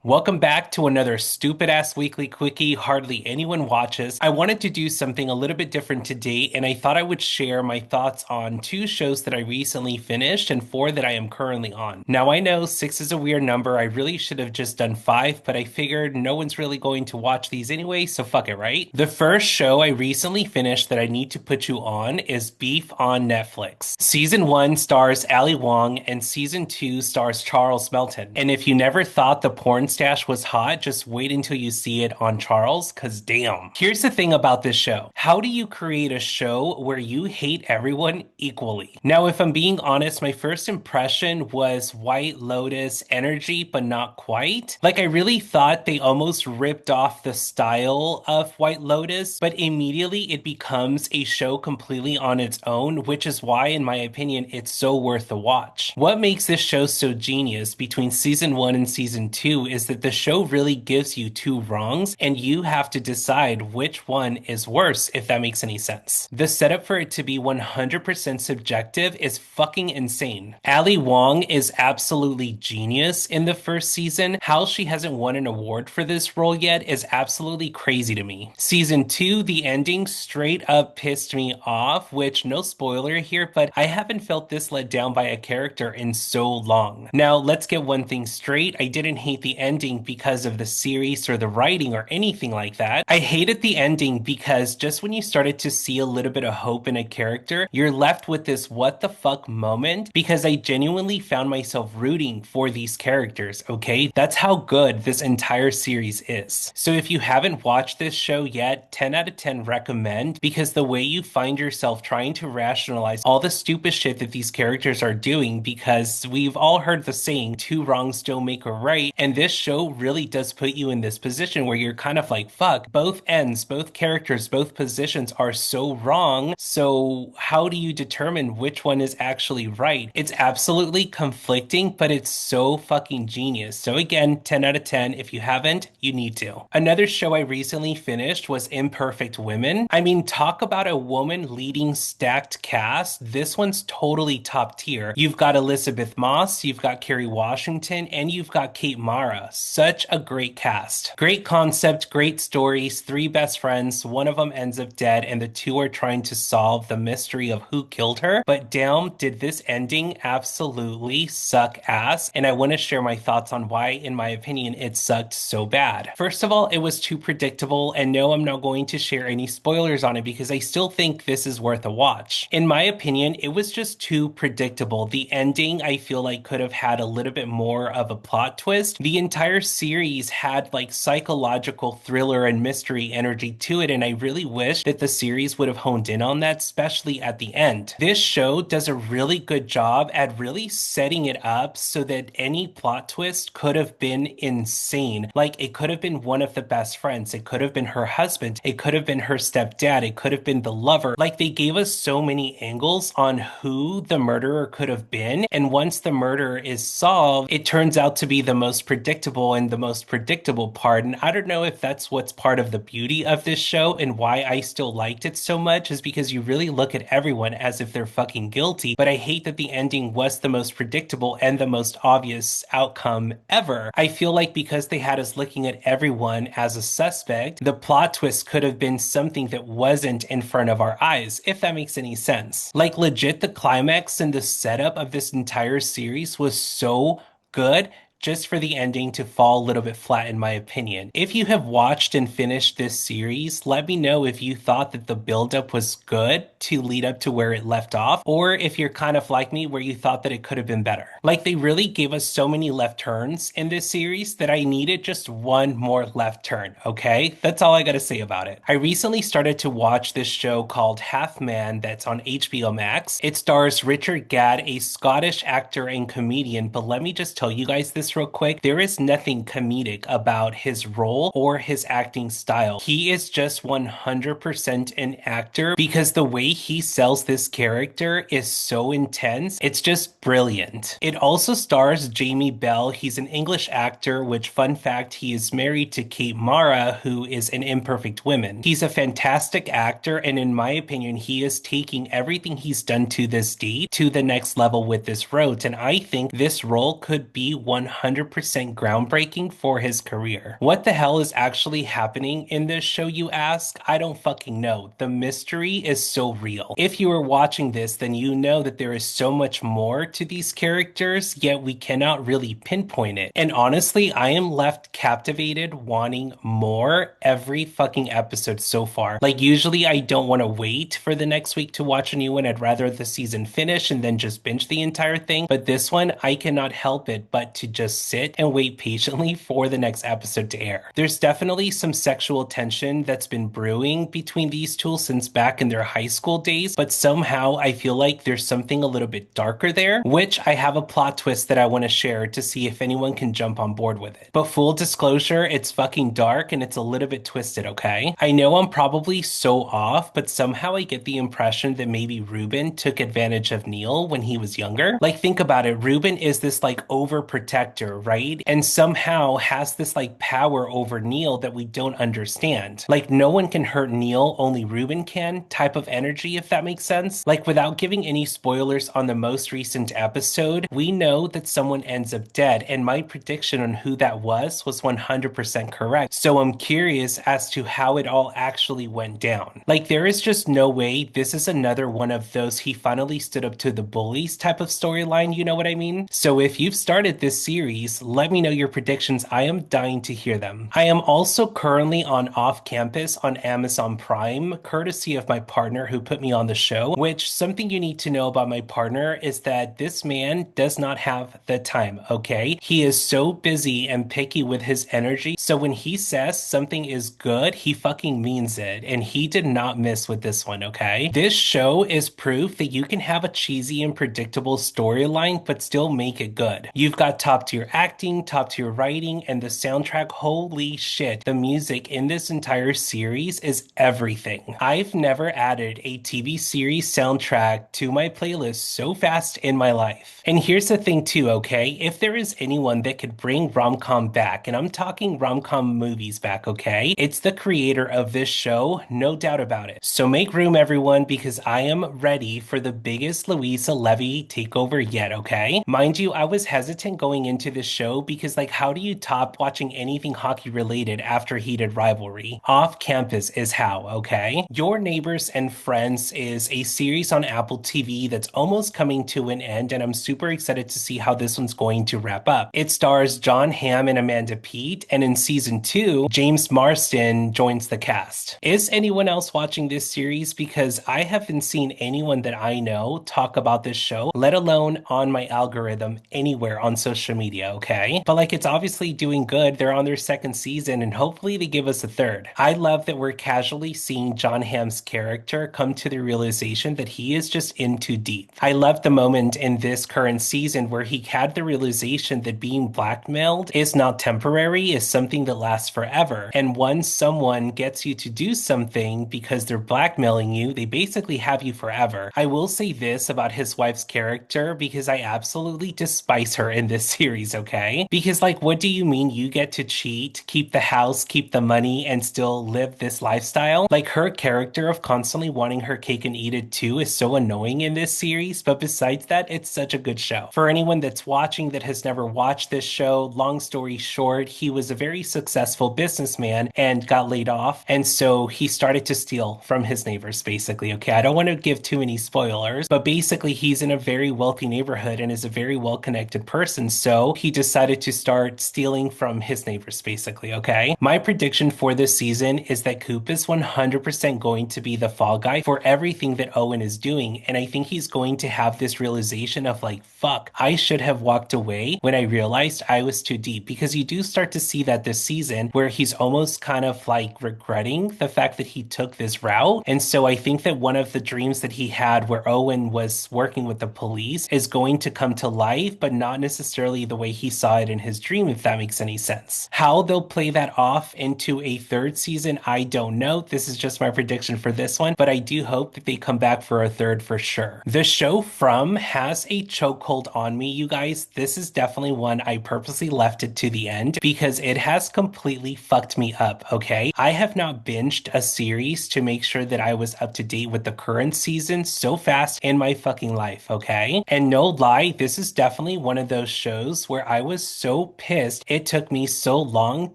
Welcome back to another stupid ass weekly quickie hardly anyone watches. I wanted to do something a little bit different today, and I thought I would share my thoughts on two shows that I recently finished and four that I am currently on. Now, I know six is a weird number. I really should have just done five, but I figured no one's really going to watch these anyway, so fuck it, right? The first show I recently finished that I need to put you on is Beef on Netflix. Season one stars Ali Wong, and season two stars Charles Melton. And if you never thought the porn stash was hot, just wait until you see it on Charles, cause damn. Here's the thing about this show. How do you create a show where you hate everyone equally? Now, if I'm being honest, my first impression was White Lotus energy, but not quite. Like, I really thought they almost ripped off the style of White Lotus, but immediately it becomes a show completely on its own, which is why, in my opinion, it's so worth the watch. What makes this show so genius between season one and season two is that the show really gives you two wrongs, and you have to decide which one is worse, if that makes any sense. The setup for it to be 100% subjective is fucking insane. Ali Wong is absolutely genius in the first season. How she hasn't won an award for this role yet is absolutely crazy to me. Season two, the ending straight up pissed me off, which no spoiler here, but I haven't felt this let down by a character in so long. Now, let's get one thing straight. I didn't hate the ending because of the series or the writing or anything like that. I hated the ending because just when you started to see a little bit of hope in a character, you're left with this what the fuck moment because I genuinely found myself rooting for these characters, okay? That's how good this entire series is. So if you haven't watched this show yet, 10 out of 10 recommend because the way you find yourself trying to rationalize all the stupid shit that these characters are doing, because we've all heard the saying, two wrongs don't make a right, and this show really does put you in this position where you're kind of like, fuck, both ends, both characters, both positions are so wrong, so how do you determine which one is actually right? It's absolutely conflicting, but it's so fucking genius. So again, 10 out of 10. If you haven't, you need to. Another show I recently finished was Imperfect Women. I mean, talk about a woman leading stacked cast. This one's totally top tier. You've got Elizabeth Moss, you've got Kerry Washington, and you've got Kate Mara. Such a great cast. Great concept, great stories, three best friends, one of them ends up dead, and the two are trying to solve the mystery of who killed her. But damn, did this ending absolutely suck ass, and I want to share my thoughts on why, in my opinion, it sucked so bad. First of all, it was too predictable, and no, I'm not going to share any spoilers on it because I still think this is worth a watch. In my opinion, it was just too predictable. The ending, I feel like, could have had a little bit more of a plot twist. The entire series had like psychological thriller and mystery energy to it, and I really wish that the series would have honed in on that, especially at the end. This show does a really good job at really setting it up so that any plot twist could have been insane. Like, it could have been one of the best friends, it could have been her husband, it could have been her stepdad, it could have been the lover. Like, they gave us so many angles on who the murderer could have been, and once the murder is solved, it turns out to be the most predictable and the most predictable part. And I don't know if that's what's part of the beauty of this show and why I still liked it so much, is because you really look at everyone as if they're fucking guilty. But I hate that the ending was the most predictable and the most obvious outcome ever. I feel like because they had us looking at everyone as a suspect, the plot twist could have been something that wasn't in front of our eyes, if that makes any sense. Like, legit, the climax and the setup of this entire series was so good, just for the ending to fall a little bit flat, in my opinion. If you have watched and finished this series, let me know if you thought that the buildup was good to lead up to where it left off, or if you're kind of like me where you thought that it could have been better. Like, they really gave us so many left turns in this series that I needed just one more left turn, okay? That's all I gotta say about it. I recently started to watch this show called Half Man that's on HBO Max. It stars Richard Gadd, a Scottish actor and comedian, but let me just tell you guys this real quick. There is nothing comedic about his role or his acting style. He is just 100% an actor because the way he sells this character is so intense. It's just brilliant. It also stars Jamie Bell. He's an English actor, which, fun fact, he is married to Kate Mara, who is an Imperfect Woman. He's a fantastic actor, and in my opinion, he is taking everything he's done to this date to the next level with this role. And I think this role could be 100 100% groundbreaking for his career. What the hell is actually happening in this show, you ask? I don't fucking know. The mystery is so real. If you are watching this, then you know that there is so much more to these characters, yet we cannot really pinpoint it. And honestly, I am left captivated, wanting more every fucking episode so far. Like, usually I don't want to wait for the next week to watch a new one. I'd rather the season finish and then just binge the entire thing. But this one, I cannot help it but to just sit and wait patiently for the next episode to air. There's definitely some sexual tension that's been brewing between these two since back in their high school days, but somehow I feel like there's something a little bit darker there, which I have a plot twist that I want to share to see if anyone can jump on board with it. But full disclosure, it's fucking dark and it's a little bit twisted, okay? I know I'm probably so off, but somehow I get the impression that maybe Ruben took advantage of Neil when he was younger. Like, think about it. Ruben is this like overprotector, right? And somehow has this like power over Neil that we don't understand. Like, no one can hurt Neil, only Ruben can type of energy, if that makes sense. Like, without giving any spoilers on the most recent episode, we know that someone ends up dead, and my prediction on who that was 100% correct. So I'm curious as to how it all actually went down. Like, there is just no way this is another one of those he finally stood up to the bullies type of storyline, you know what I mean? So if you've started this series, let me know your predictions. I am dying to hear them. I am also currently on Off Campus on Amazon Prime, courtesy of my partner who put me on the show, which something you need to know about my partner is that this man does not have the time, okay? He is so busy and picky with his energy. So when he says something is good, he fucking means it. And he did not miss with this one, okay? This show is proof that you can have a cheesy and predictable storyline, but still make it good. You've got top tier acting, top tier writing, and the soundtrack. Holy shit. The music in this entire series is everything. I've never added a TV series soundtrack to my playlist so fast in my life. And here's the thing too, okay? If there is anyone that could bring rom-com back, and I'm talking rom-com movies back, okay? It's the creator of this show, no doubt about it. So make room, everyone, because I am ready for the biggest Louisa Levy takeover yet, okay? Mind you, I was hesitant going into this show because, like, how do you top watching anything hockey related after Heated Rivalry? Off Campus is how, okay? Your Neighbors and Friends is a series on Apple TV that's almost coming to an end, and I'm super excited to see how this one's going to wrap up. It stars John Hamm and Amanda Peet, and in season 2, James Marsden joins the cast. Is anyone else watching this series? Because I haven't seen anyone that I know talk about this show, let alone on my algorithm anywhere on social media, okay? But like, it's obviously doing good. They're on their second season, and hopefully they give us a third. I love that we're casually seeing John Hamm's character come to the realization that he is just in too deep. I love the moment in this current season where he had the realization that being blackmailed is not temporary, is something that lasts forever. And once someone gets you to do something because they're blackmailing you, they basically have you forever. I will say this about his wife's character because I absolutely despise her in this series, okay? Because, like, what do you mean you get to cheat, keep the house, keep the money, and still live this lifestyle? Like, her character of constantly wanting her cake and eat it too is so annoying in this series, but besides that, it's such a good show. For anyone that's watching that has never watched this show, long story short, he was a very successful businessman and got laid off, and so he started to steal from his neighbors, basically, okay? I don't want to give too many spoilers, but basically he's in a very wealthy neighborhood and is a very well-connected person, so he decided to start stealing from his neighbors, basically, okay? My prediction for this season is that Coop is 100% going to be the fall guy for everything that Owen is doing, and I think he's going to have this realization of like, fuck, I should have walked away when I realized I was too deep, because you do start to see that this season where he's almost kind of like regretting the fact that he took this route. And so I think that one of the dreams that he had where Owen was working with the police is going to come to life, but not necessarily the way he saw it in his dream, if that makes any sense. How they'll play that off into a third season, I don't know. This is just my prediction for this one, but I do hope that they come back for a third for sure. The show From has a chokehold on me, you guys. This is definitely one I purposely left it to the end because it has completely fucked me up, okay? I have not binged a series to make sure that I was up to date with the current season so fast in my fucking life, okay? And no lie, this is definitely one of those shows where I was so pissed it took me so long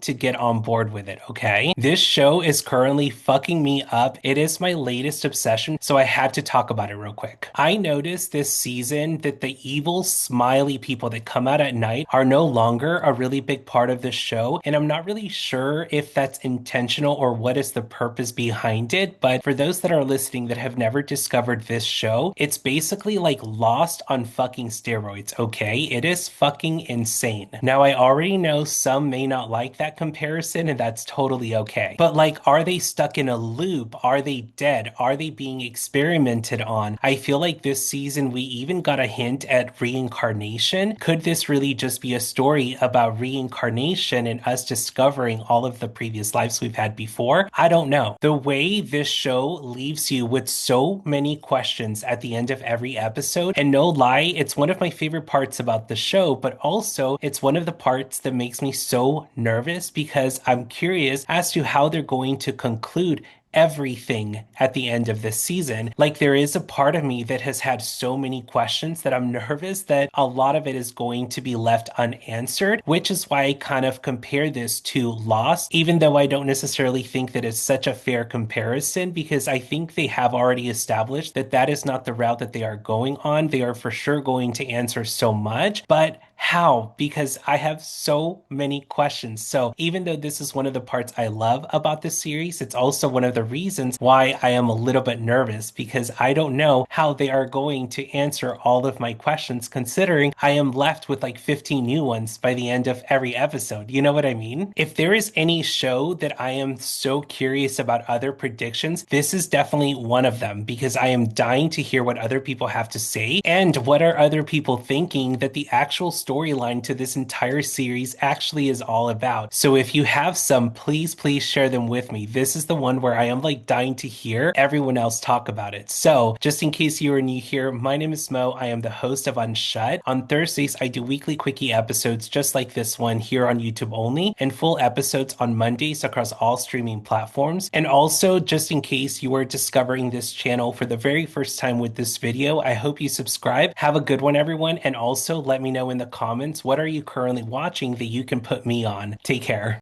to get on board with it, okay? This show is currently fucking me up. It is my latest obsession, so I had to talk about it real quick. I noticed this season that the evil, smiley people that come out at night are no longer a really big part of the show, and I'm not really sure if that's intentional or what is the purpose behind it. But for those that are listening that have never discovered this show, it's basically like Lost on fucking steroids, okay? It is fucking insane. Now, I already know some may not like that comparison, and that's totally okay. But like, are they stuck in a loop? Are they dead? Are they being experimented on? I feel like this season we even got a hint at reincarnation. Could this really just be a story about reincarnation and us discovering all of the previous lives we've had before? I don't know. The way this show leaves you with so many questions at the end of every episode, and no lie, it's one of my favorite parts about the show, but also it's one of the parts that makes me so nervous because I'm curious as to how they're going to conclude everything at the end of this season. Like, there is a part of me that has had so many questions that I'm nervous that a lot of it is going to be left unanswered, which is why I kind of compare this to Lost, even though I don't necessarily think that it's such a fair comparison, because I think they have already established that that is not the route that they are going on. They are for sure going to answer so much, but how? Because I have so many questions. So even though this is one of the parts I love about the series, it's also one of the reasons why I am a little bit nervous, because I don't know how they are going to answer all of my questions, considering I am left with like 15 new ones by the end of every episode. You know what I mean? If there is any show that I am so curious about other predictions, this is definitely one of them, because I am dying to hear what other people have to say and what are other people thinking that the actual storyline to this entire series actually is all about. So if you have some, please share them with me. This is the one where I am like dying to hear everyone else talk about it. So just in case you are new here, my name is Mo. I am the host of Unshut. On Thursdays, I do weekly quickie episodes just like this one here on YouTube only, and full episodes on Mondays across all streaming platforms. And also, just in case you are discovering this channel for the very first time with this video, I hope you subscribe. Have a good one, everyone. And also let me know in the comments, what are you currently watching that you can put me on? Take care.